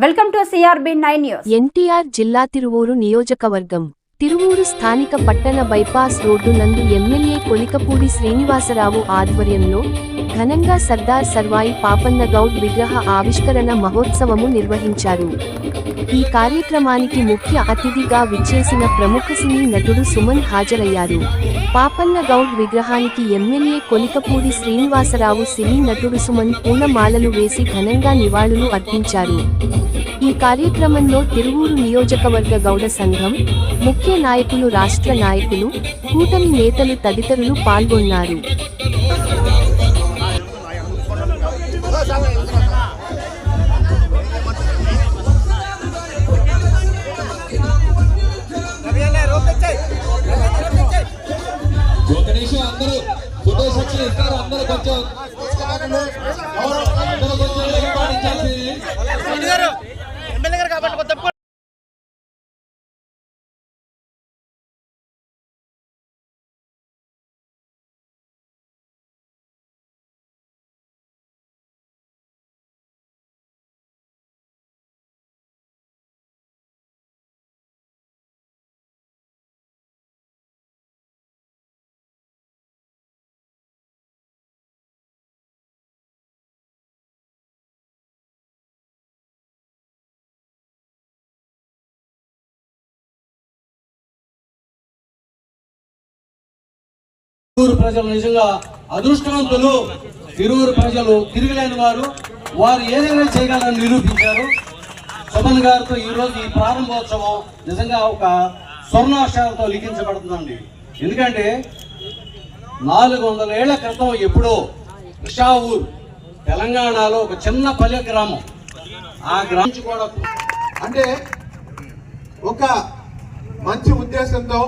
Welcome to CRB 9 news. NTR జిల్లా తిరువూరు నియోజకవర్గం తిరువూరు స్థానిక పట్టణ బైపాస్ రోడ్డు నందు ఎమ్మెల్యే కొలికపూడి శ్రీనివాసరావు ఆధ్వర్యంలో ఘనంగా సర్దార్ సర్వాయి పాపన్న గౌడ్ విగ్రహ ఆవిష్కరణ మహోత్సవము నిర్వహించారు. ఈ కార్యక్రమానికి ముఖ్య అతిథిగా విచ్చేసిన ప్రముఖ సినీ నటుడు సుమన్ హాజరయ్యారు. పాపన్న గౌడ్ విగ్రహానికి ఎమ్మెల్యే కొలికపూడి శ్రీనివాసరావు సినీ నటుడు సుమన్ పూలమాలలు వేసి ఘనంగా నివాళులు అర్పించారు. ఈ కార్యక్రమంలో తిరువూరు నియోజకవర్గ గౌడ సంఘం ముఖ్య నాయకులు, రాష్ట్ర నాయకులు, కూటమి నేతలు తదితరులు పాల్గొన్నారు. తిరువూరు ప్రజలు నిజంగా అదృష్టవంతులు. తిరువూరు ప్రజలు తిరగలేని వారు ఏదైనా చేయగలరని నిరూపించారు. సుమన్ గారితో ఈరోజు ఈ ప్రారంభోత్సవం నిజంగా ఒక స్వర్ణాక్షరాలతో లిఖించబడుతుందండి. ఎందుకంటే 400 ఏళ్ల క్రితం ఎప్పుడో కృషావూరు తెలంగాణలో ఒక చిన్న పల్లె గ్రామం, ఆ గ్రామం కూడా అంటే ఒక మంచి ఉద్దేశంతో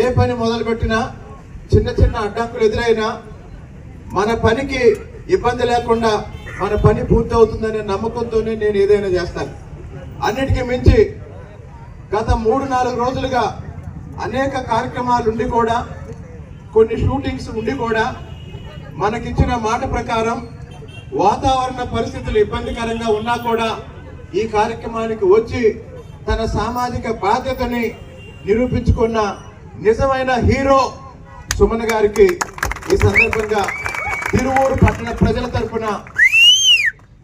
ఏ పని మొదలుపెట్టినా చిన్న చిన్న అడ్డంకులు ఎదురైనా మన పనికి ఇబ్బంది లేకుండా మన పని పూర్తవుతుందనే నమ్మకంతోనే నేను ఏదైనా చేస్తాను. అన్నిటికీ మించి గత 3-4 రోజులుగా అనేక కార్యక్రమాలు ఉండి కూడా, కొన్ని షూటింగ్స్ ఉండి కూడా మనకిచ్చిన మాట ప్రకారం వాతావరణ పరిస్థితులు ఇబ్బందికరంగా ఉన్నా కూడా ఈ కార్యక్రమానికి వచ్చి తన సామాజిక బాధ్యతని నిరూపించుకున్న నిజమైన హీరో సుమన్ గారికి ఈ సందర్భంగా తిరువూరు పట్టణ ప్రజల తరఫున,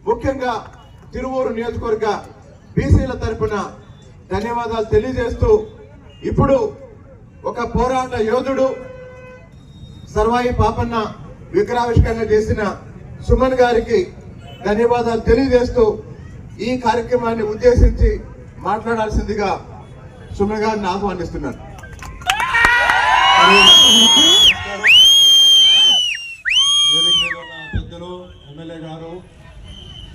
ముఖ్యంగా తిరువూరు నియోజకవర్గ బీసీల తరఫున ధన్యవాదాలు తెలియజేస్తూ, ఇప్పుడు ఒక పోరాట యోధుడు సర్వాయి పాపన్న విగ్రహావిష్కరణ చేసిన సుమన్ గారికి ధన్యవాదాలు తెలియజేస్తూ ఈ కార్యక్రమాన్ని ఉద్దేశించి మాట్లాడాల్సిందిగా సుమన్ గారిని ఆహ్వానిస్తున్నాను. పెద్దలు ఎమ్మెల్యే గారు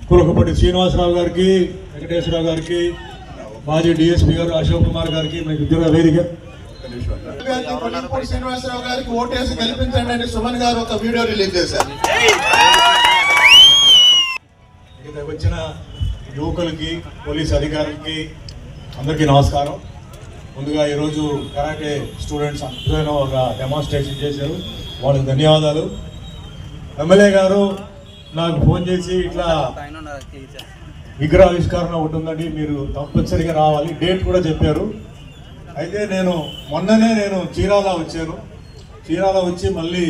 కొలికపూడి శ్రీనివాసరావు గారికి, వెంకటేశ్వరరావు గారికి, మాజీ డిఎస్పీ గారు అశోక్ కుమార్ గారికి, మీకు ఇద్దరు వేదిక కొలికపూడి శ్రీనివాసరావు గారికి ఓటేసి గెలిపించండి అని సుమన్ గారు ఒక వీడియో రిలీజ్ చేశారు. వచ్చిన యువకులకి, పోలీస్ అధికారులకి అందరికీ నమస్కారం. ముందుగా ఈరోజు కరాటే స్టూడెంట్స్ అందరూ ఒక డెమాన్స్ట్రేషన్ చేశారు, వాళ్ళకి ధన్యవాదాలు. ఎమ్మెల్యే గారు నాకు ఫోన్ చేసి ఇట్లా విగ్రహావిష్కరణ ఒకటి ఉందండి, మీరు తప్పనిసరిగా రావాలి, డేట్ కూడా చెప్పారు. అయితే మొన్ననే చీరాల వచ్చాను. చీరాల వచ్చి మళ్ళీ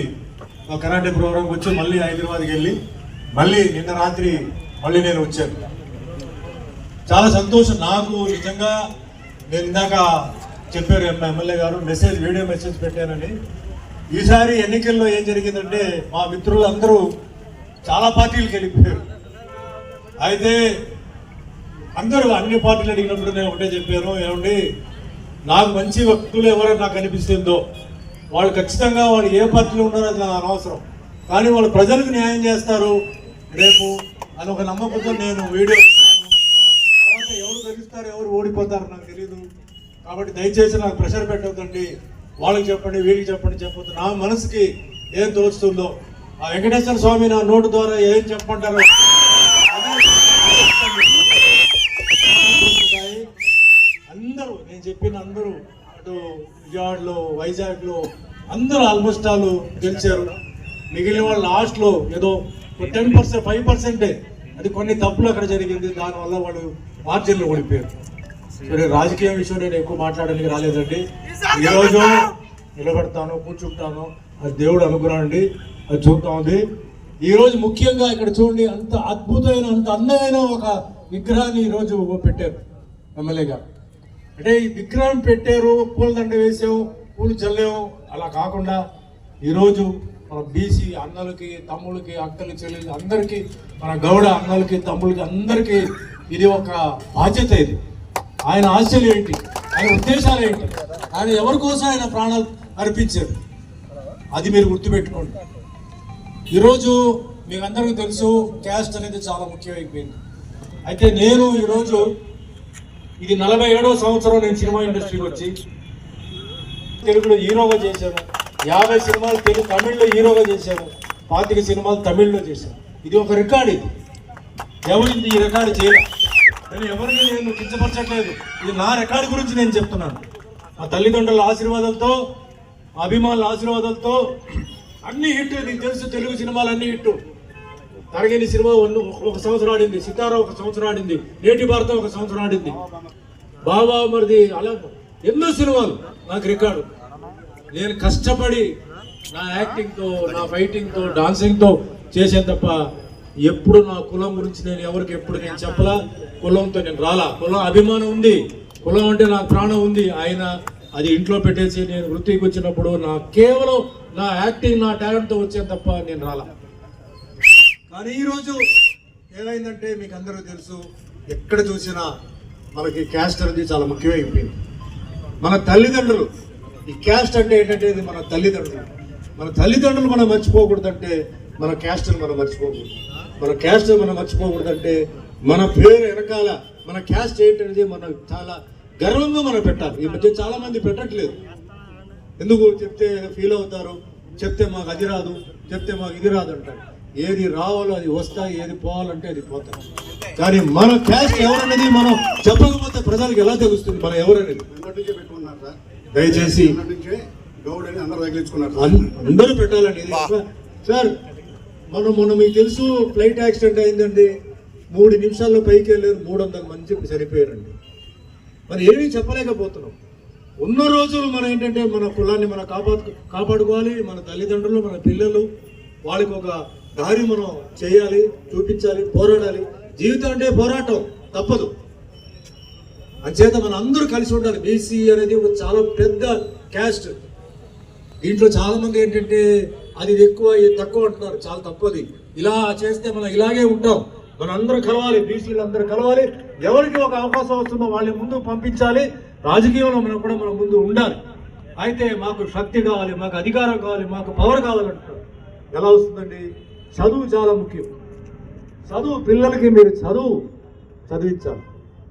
కరాటే ప్రోగ్రాంకి వచ్చి మళ్ళీ హైదరాబాద్కి వెళ్ళి మళ్ళీ నిన్న రాత్రి మళ్ళీ నేను వచ్చాను. చాలా సంతోషం నాకు నిజంగా. నేను ఇందాక చెప్పారు ఎమ్మెల్యే గారు వీడియో మెసేజ్ పెట్టానని. ఈసారి ఎన్నికల్లో ఏం జరిగిందంటే మా మిత్రులందరూ చాలా పార్టీలకు వెళ్ళిపోయారు. అయితే అందరూ అన్ని పార్టీలు అడిగినప్పుడు నేను ఒకటే చెప్పాను, ఏమండి నాకు మంచి వ్యక్తులు ఎవరో నాకు అనిపిస్తుందో వాళ్ళు ఖచ్చితంగా వాళ్ళు ఏ పార్టీలో ఉన్నారో అది నాకు అనవసరం, కానీ వాళ్ళు ప్రజలకు న్యాయం చేస్తారు రేపు అని ఒక నమ్మకంతో నేను వీడియో. ఎవరు గెలుస్తారు ఎవరు ఓడిపోతారు నాకు తెలియదు, కాబట్టి దయచేసి నాకు ప్రెషర్ పెట్టవద్దండి, వాళ్ళకి చెప్పండి వీళ్ళకి చెప్పొద్దు. నా మనసుకి ఏం తోచుతుందో ఆ వెంకటేశ్వర స్వామి నా నోటు ద్వారా ఏం చెప్పమంటారో అందరూ, నేను చెప్పిన అందరూ అటు విజయవాడలో, వైజాగ్లో అందరూ ఆల్మోస్ట్ వాళ్ళు గెలిచారు. మిగిలిన వాళ్ళు లాస్ట్లో ఏదో 10%, 5% అది కొన్ని తప్పులు అక్కడ జరిగింది, దానివల్ల వాళ్ళు మార్జిన్లు ఓడిపోయారు. సరే, రాజకీయ విషయం నేను ఎక్కువ మాట్లాడడానికి రాలేదండి. ఈరోజు నిలబడతాను, కూర్చుంటాను, అది దేవుడు అనుగ్రహం అండి, అది చూద్దాం. ఉంది ఈరోజు ముఖ్యంగా ఇక్కడ చూడండి, అంత అద్భుతమైన అంత అందమైన ఒక విగ్రహాన్ని ఈరోజు పెట్టారు ఎమ్మెల్యే గారు. అంటే ఈ విగ్రహం పెట్టారు, పూలదండ వేసాము, పూలు చల్లాము, అలా కాకుండా ఈరోజు మన బీసీ అన్నలకి, తమ్ముళ్ళకి, అక్కలు, చెల్లెలు అందరికీ, మన గౌడ అన్నలకి, తమ్ముళ్ళకి అందరికీ ఇది ఒక బాధ్యత. ఇది ఆయన ఆశలు ఏంటి, ఆయన ఉద్దేశాలు ఏంటి, ఆయన ఎవరి కోసం ఆయన ప్రాణాలు అర్పించారు, అది మీరు గుర్తుపెట్టుకోండి. ఈరోజు మీకు అందరికీ తెలుసు, క్యాస్ట్ అనేది చాలా ముఖ్యమైపోయింది. అయితే నేను ఈరోజు ఇది 47వ సంవత్సరం నేను సినిమా ఇండస్ట్రీకి వచ్చి తెలుగులో హీరోగా చేశాను. 50 సినిమాలు తమిళ్లో హీరోగా చేశాను. 25 సినిమాలు తమిళ్లో చేశాను. ఇది ఒక రికార్డ్. ఇది ఎవరింది ఈ రికార్డు చేయలేదు. నేను ఎవరిని నేను కించపరచట్లేదు. ఇది నా రికార్డు గురించి నేను చెప్తున్నాను. మా తల్లిదండ్రుల ఆశీర్వాదాలతో, మా అభిమానుల ఆశీర్వాదాలతో అన్ని హిట్. నీకు తెలుసు, తెలుగు సినిమాలు అన్ని హిట్. తరగని సినిమా ఒక సంవత్సరం ఆడింది, సితారా ఒక సంవత్సరం ఆడింది, నేటి భారతం ఒక సంవత్సరం ఆడింది, బాబా మరిది, అలా ఎన్నో సినిమాలు నాకు రికార్డు. నేను కష్టపడి నా యాక్టింగ్తో, నా ఫైటింగ్తో, డాన్సింగ్తో చేసాను తప్ప ఎప్పుడు నా కులం గురించి నేను ఎవరికి ఎప్పుడు నేను చెప్పలా. కులంతో నేను రాలా. కులం అభిమానం ఉంది, కులం అంటే నాకు ప్రాణం ఉంది. ఆయన అది ఇంట్లో పెట్టేసి నేను వృత్తికి వచ్చినప్పుడు నా కేవలం నా యాక్టింగ్, నా టాలెంట్తో వచ్చాను తప్ప నేను రాలా. కానీ ఈరోజు ఏమైందంటే మీకు అందరూ తెలుసు, ఎక్కడ చూసినా మనకి క్యాస్ట్ అనేది చాలా ముఖ్యమైపోయింది. మన తల్లిదండ్రులు, ఈ క్యాస్ట్ అంటే ఏంటంటే ఇది మన తల్లిదండ్రులు. మన తల్లిదండ్రులు మనం మర్చిపోకూడదంటే మన క్యాస్ట్ని మనం మర్చిపోకూడదు. మన క్యాస్ట్ మనం మర్చిపోకూడదంటే మన పేరు వెనకాల మన క్యాస్ట్ ఏంటనేది మనం చాలా గర్వంగా మనం పెట్టాలి. ఈ మధ్య చాలా మంది పెట్టట్లేదు. ఎందుకు చెప్తే ఫీల్ అవుతారు, చెప్తే మాకు అది రాదు, చెప్తే మాకు ఇది రాదు అంటారు. ఏది రావాలో అది వస్తాయి, ఏది పోవాలంటే అది పోతాయి. కానీ మన క్యాస్ట్ ఎవరనేది మనం చెప్పకపోతే ప్రజలకు ఎలా తెలుస్తుంది మనం ఎవరనేది? దయచేసి అందరూ పెట్టాలండి. సార్, మొన్న మీకు తెలుసు, ఫ్లైట్ యాక్సిడెంట్ అయిందండి. 3 నిమిషాల్లో పైకి వెళ్ళారు, 300 మంది చనిపోయారండి. మరి ఏమీ చెప్పలేకపోతున్నాం. ఉన్న రోజులు మనం ఏంటంటే మన కులాన్ని మనం కాపాడుకోవాలి. మన తల్లిదండ్రులు, మన పిల్లలు, వాళ్ళకి ఒక దారి మనం చేయాలి, చూపించాలి, పోరాడాలి. జీవితం అంటే పోరాటం తప్పదు. అంచేత మన అందరూ కలిసి ఉండాలి. బీసీ అనేది ఒక చాలా పెద్ద క్యాస్ట్. దీంట్లో చాలా మంది ఏంటంటే అది ఎక్కువ, ఇది తక్కువ అంటున్నారు. చాలా తప్పది. ఇలా చేస్తే మనం ఇలాగే ఉంటాం. మన అందరూ కలవాలి, బీసీలు అందరూ కలవాలి. ఎవరికి ఒక అవకాశం వస్తుందో వాళ్ళని ముందుకు పంపించాలి. రాజకీయంలో మనం కూడా మనం ముందు ఉండాలి. అయితే మాకు శక్తి కావాలి, మాకు అధికారం కావాలి, మాకు పవర్ కావాలంటారు. ఎలా వస్తుందండి? చదువు చాలా ముఖ్యం. చదువు, పిల్లలకి మీరు చదివించాలి.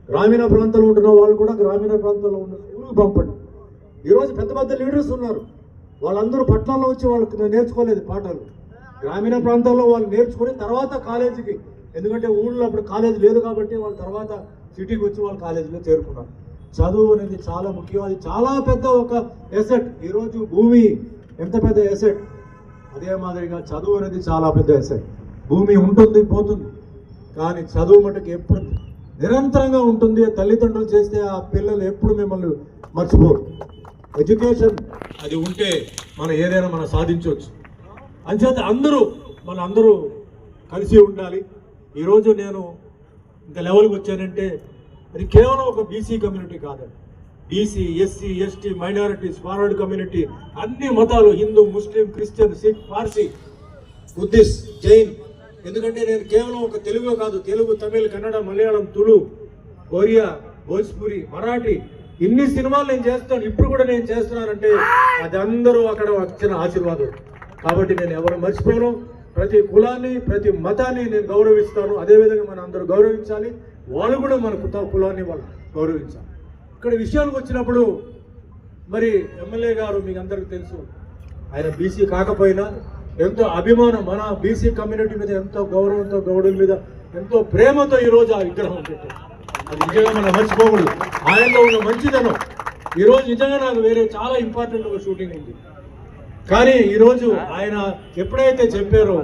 గ్రామీణ ప్రాంతాల్లో ఉంటున్న వాళ్ళు కూడా గ్రామీణ ప్రాంతాల్లో ఉన్న స్కూల్కి పంపండి. ఈరోజు పెద్ద పెద్ద లీడర్స్ ఉన్నారు, వాళ్ళందరూ పట్టణంలో వచ్చి వాళ్ళకి నేర్చుకోలేదు పాఠాలు. గ్రామీణ ప్రాంతాల్లో వాళ్ళు నేర్చుకుని తర్వాత కాలేజీకి, ఎందుకంటే ఊళ్ళో అప్పుడు కాలేజీ లేదు కాబట్టి వాళ్ళు తర్వాత సిటీకి వచ్చి వాళ్ళు కాలేజీలో చేరుకున్నారు. చదువు అనేది చాలా ముఖ్యం. అది చాలా పెద్ద ఒక ఎసెట్. ఈరోజు భూమి ఎంత పెద్ద ఎసెట్, అదే మాదిరిగా చదువు అనేది చాలా పెద్ద ఎసెట్. భూమి ఉంటుంది, పోతుంది, కానీ చదువు మటుకు ఎప్పుడు నిరంతరంగా ఉంటుంది. తల్లిదండ్రులు చేస్తే ఆ పిల్లలు ఎప్పుడు మిమ్మల్ని మర్చిపోరు. ఎడ్యుకేషన్ అది ఉంటే మనం ఏదైనా మనం సాధించవచ్చు. అంచేత అందరూ కలిసి ఉండాలి. ఈరోజు నేను ఇంత లెవెల్కి వచ్చానంటే అది కేవలం ఒక బీసీ కమ్యూనిటీ కాదండి. BC, SC, ST, minorities, forward community, అన్ని మతాలు, Hindu, Muslim, Christian, Sikh, Parsi, Buddhist, Jain. ఎందుకంటే నేను కేవలం ఒక తెలుగు కాదు, తెలుగు, తమిళ్, కన్నడ, మలయాళం, తుళు, ఒరియా, భోజ్పురి, మరాఠీ, ఇన్ని సినిమాలు నేను చేస్తాను. ఇప్పుడు కూడా నేను చేస్తున్నానంటే అది అందరూ అక్కడ వచ్చిన ఆశీర్వాదం. కాబట్టి నేను ఎవరు మర్చిపోను. ప్రతి కులాన్ని, ప్రతి మతాన్ని నేను గౌరవిస్తాను. అదేవిధంగా మనం అందరూ గౌరవించాలి. వాళ్ళు కూడా మన కులాన్ని వాళ్ళు గౌరవించాలి. ఇక్కడ విషయానికి వచ్చినప్పుడు మరి ఎమ్మెల్యే గారు మీకు అందరికీ తెలుసు, ఆయన బీసీ కాకపోయినా ఎంతో అభిమానం, మన బీసీ కమ్యూనిటీ మీద ఎంతో గౌరవంతో, గౌడుల మీద ఎంతో ప్రేమతో ఈరోజు ఆ విగ్రహం పెట్టారు. అది నిజంగా మనం మర్చిపోకూడదు. ఆయనలో ఉన్న మంచిదనం. ఈరోజు నిజంగా నాకు వేరే చాలా ఇంపార్టెంట్ ఒక షూటింగ్ ఉంది. కానీ ఈరోజు ఆయన ఎప్పుడైతే చెప్పారో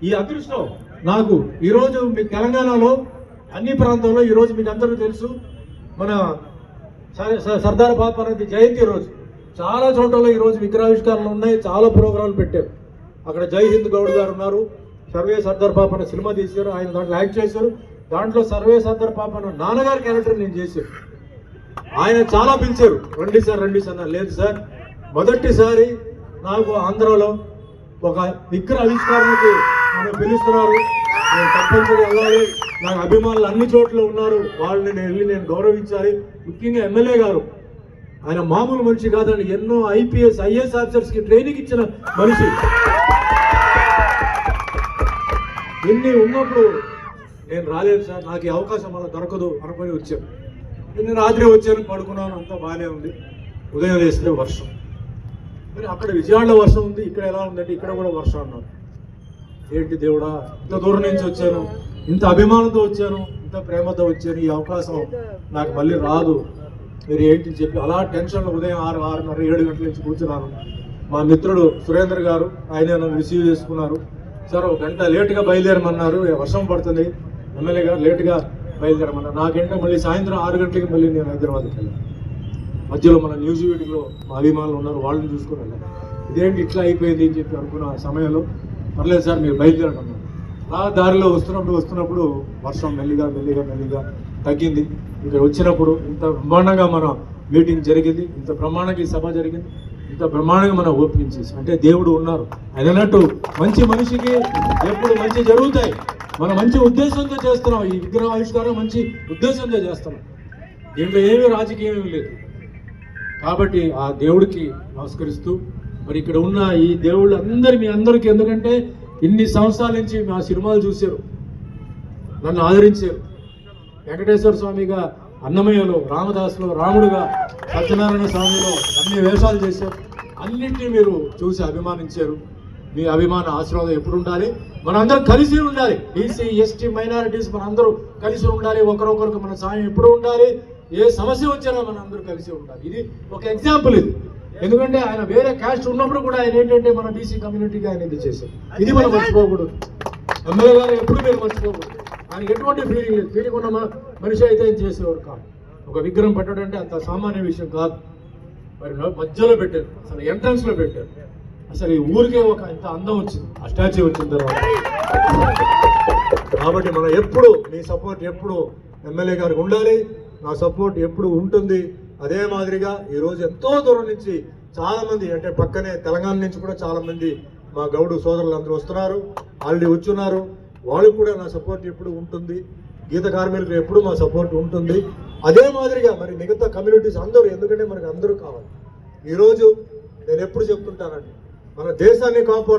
ఈ అదృష్టం నాకు ఈరోజు మీ తెలంగాణలో అన్ని ప్రాంతాల్లో ఈరోజు మీకు అందరికీ తెలుసు మన సర్దార్ పాపన్నది జయంతి రోజు చాలా చోట్ల ఈరోజు విగ్రహావిష్కరణలు ఉన్నాయి, చాలా ప్రోగ్రాంలు పెట్టారు. అక్కడ జై హింద్ గౌడ్ గారు ఉన్నారు, సర్వే సర్దార్ పాపన్న సినిమా తీశారు, ఆయన దాంట్లో యాక్ట్ చేశారు. దాంట్లో సర్వే సర్దార్ పాపన్న నాన్నగారి క్యారెక్టర్ నేను చేశాను. ఆయన చాలా పిలిచారు, రండి సార్ అన్నారు. లేదు సార్, మొదటిసారి నాకు ఆంధ్రాలో ఒక విగ్రహ ఆవిష్కరణకి నన్ను పిలుస్తున్నారు, నేను తప్పనిసరి వెళ్ళాలి, నాకు అభిమానులు అన్ని చోట్ల ఉన్నారు, వాళ్ళని నేను గౌరవించాలి. ముఖ్యంగా ఎమ్మెల్యే గారు, ఆయన మామూలు మనిషి కాదండి, ఎన్నో ఐపీఎస్ ఐఏఎస్ ఆఫీసర్స్కి ట్రైనింగ్ ఇచ్చిన మనిషి. ఇన్ని ఉన్నప్పుడు నేను రాలేదు సార్, నాకు ఈ అవకాశం అలా దొరకదు అనుకుని వచ్చాను. నేను రాత్రి వచ్చాను, పడుకున్నాను, అంతా బాగానే ఉంది. ఉదయం వేస్తే వర్షం. మరి అక్కడ విజయవాడలో వర్షం ఉంది, ఇక్కడ ఎలా ఉందంటే ఇక్కడ కూడా వర్షం అన్నారు. ఏంటి దేవుడా, ఇంత దూరం నుంచి వచ్చాను, ఇంత అభిమానంతో వచ్చాను, ఇంత ప్రేమతో వచ్చాను, ఈ అవకాశం నాకు మళ్ళీ రాదు, మీరు ఏంటి చెప్పి అలా టెన్షన్లో ఉదయం 6, 6:30, 7 గంటల నుంచి కూర్చున్నాను. మా మిత్రుడు సురేందర్ గారు ఆయన నన్ను రిసీవ్ చేసుకున్నారు. సార్ 1 గంట లేటుగా బయలుదేరమన్నారు, వర్షం పడుతుంది, ఎమ్మెల్యే గారు లేటుగా బయలుదేరమన్నారు. నాకేంటో మళ్ళీ సాయంత్రం 6 గంటలకి మళ్ళీ నేను హైదరాబాద్కి వెళ్ళాను. మధ్యలో మన న్యూస్ వీడియోలో మా అభిమానులు ఉన్నారు, వాళ్ళని చూసుకుని వెళ్ళాను. ఇదేంటి ఇట్లా అయిపోయింది అని చెప్పి అనుకున్న సమయంలో పర్లేదు సార్ మీరు బయలుదేరడం అన్నారు. ఆ దారిలో వస్తున్నప్పుడు వర్షం మెల్లిగా తగ్గింది. ఇక్కడ వచ్చినప్పుడు ఇంత బ్రహ్మాండంగా మన మీటింగ్ జరిగింది, ఇంత బ్రహ్మాండంగా ఈ సభ జరిగింది, ఇంత బ్రహ్మాండంగా మన ఓపెనింగ్ చేసి అంటే దేవుడు ఉన్నారు. ఆయన అన్నట్టు మంచి మనిషికి ఎప్పుడు మంచి జరుగుతాయి. మనం మంచి ఉద్దేశంతో చేస్తున్నాం, ఈ విగ్రహ ఆవిష్కారం మంచి ఉద్దేశంతో చేస్తున్నాం, దీంట్లో ఏమీ రాజకీయం లేదు. కాబట్టి ఆ దేవుడికి నమస్కరిస్తూ మరి ఇక్కడ ఉన్న ఈ దేవుళ్ళు మీ అందరికీ, ఎందుకంటే ఇన్ని సంవత్సరాల నుంచి మా సినిమాలు చూశారు, నన్ను ఆదరించారు. వెంకటేశ్వర స్వామిగా అన్నమయ్యలో, రామదాసులో రాముడుగా, సత్యనారాయణ స్వామిలో అన్ని వేషాలు చేశారు. అన్నింటినీ మీరు చూసి అభిమానించారు. మీ అభిమాన ఆశీర్వాదం ఎప్పుడు ఉండాలి, మనందరం కలిసి ఉండాలి. బీసీ ఎస్టీ మైనారిటీస్ మనందరూ కలిసి ఉండాలి, ఒకరొకరికి మన సాయం ఎప్పుడు ఉండాలి, ఏ సమస్య వచ్చినా మన అందరూ కలిసి ఉండాలి. ఇది ఒక ఎగ్జాంపుల్. ఇది ఎందుకంటే ఆయన వేరే క్యాస్ట్ ఉన్నప్పుడు కూడా ఆయన ఏంటంటే మన బీసీ కమ్యూనిటీగా ఆయన ఇది చేశారు. ఇది మనం మర్చిపోకూడదు. ఎమ్మెల్యే గారు ఎప్పుడు మీరు మర్చిపోకూడదు. ఆయనకి ఎటువంటి ఫీలింగ్ లేదు, ఫీలింగ్ ఉన్న మనిషి అయితే ఆయన చేసేవారు కాదు. ఒక విగ్రహం పెట్టడం అంటే అంత సామాన్య విషయం కాదు. మరి మధ్యలో పెట్టారు, అసలు ఎంట్రన్స్లో పెట్టారు. అసలు ఈ ఊరికే ఒక ఇంత అందం వచ్చింది ఆ స్టాచ్యూ వచ్చిన తర్వాత. కాబట్టి మనం ఎప్పుడు మీ సపోర్ట్ ఎప్పుడు ఎమ్మెల్యే గారికి ఉండాలి, నా సపోర్ట్ ఎప్పుడు ఉంటుంది. అదే మాదిరిగా ఈరోజు ఎంతో దూరం నుంచి చాలామంది, అంటే పక్కనే తెలంగాణ నుంచి కూడా చాలామంది మా గౌడు సోదరులు అందరూ వస్తున్నారు, ఆల్రెడీ వచ్చున్నారు. వాళ్ళకు కూడా నా సపోర్ట్ ఎప్పుడు ఉంటుంది. గీత కార్మికులకు ఎప్పుడు మా సపోర్ట్ ఉంటుంది. అదే మాదిరిగా మరి మిగతా కమ్యూనిటీస్ అందరూ, ఎందుకంటే మనకు అందరూ కావాలి. ఈరోజు నేను ఎప్పుడు చెప్తుంటానండి, మన దేశాన్ని కాపాడు